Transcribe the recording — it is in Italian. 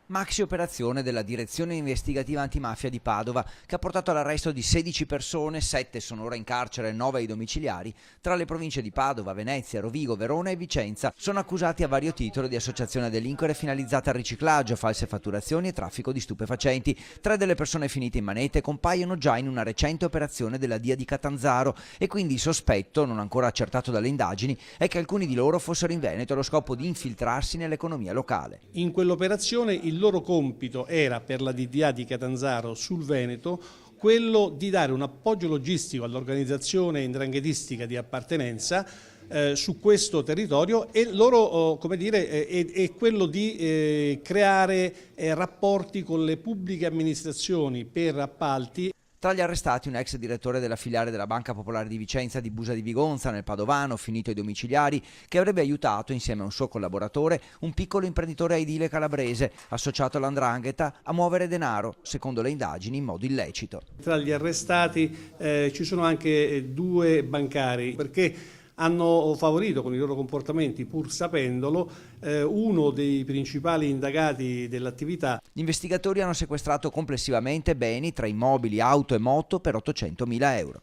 Maxi operazione della Direzione Investigativa Antimafia di Padova che ha portato all'arresto di 16 persone, 7 sono ora in carcere e 9 ai domiciliari. Tra le province di Padova, Venezia, Rovigo, Verona e Vicenza sono accusati a vario titolo di associazione a delinquere finalizzata al riciclaggio, false fatturazioni e traffico di stupefacenti. 3 delle persone finite in manette compaiono già in una recente operazione della DIA di Catanzaro e quindi il sospetto, non ancora accertato dalle indagini, è che alcuni di loro fossero in Veneto allo scopo di infiltrarsi nell'economia locale. In quell'operazione il loro compito era, per la DDA di Catanzaro sul Veneto, quello di dare un appoggio logistico all'organizzazione 'ndranghetistica di appartenenza su questo territorio e loro, è quello di creare rapporti con le pubbliche amministrazioni per appalti. Tra gli arrestati un ex direttore della filiale della Banca Popolare di Vicenza di Busa di Vigonza, nel Padovano, finito ai domiciliari, che avrebbe aiutato, insieme a un suo collaboratore, un piccolo imprenditore edile calabrese, associato all''ndrangheta, a muovere denaro, secondo le indagini, in modo illecito. Tra gli arrestati ci sono anche 2 bancari, perché hanno favorito con i loro comportamenti, pur sapendolo, uno dei principali indagati dell'attività. Gli investigatori hanno sequestrato complessivamente beni tra immobili, auto e moto per 800.000 euro.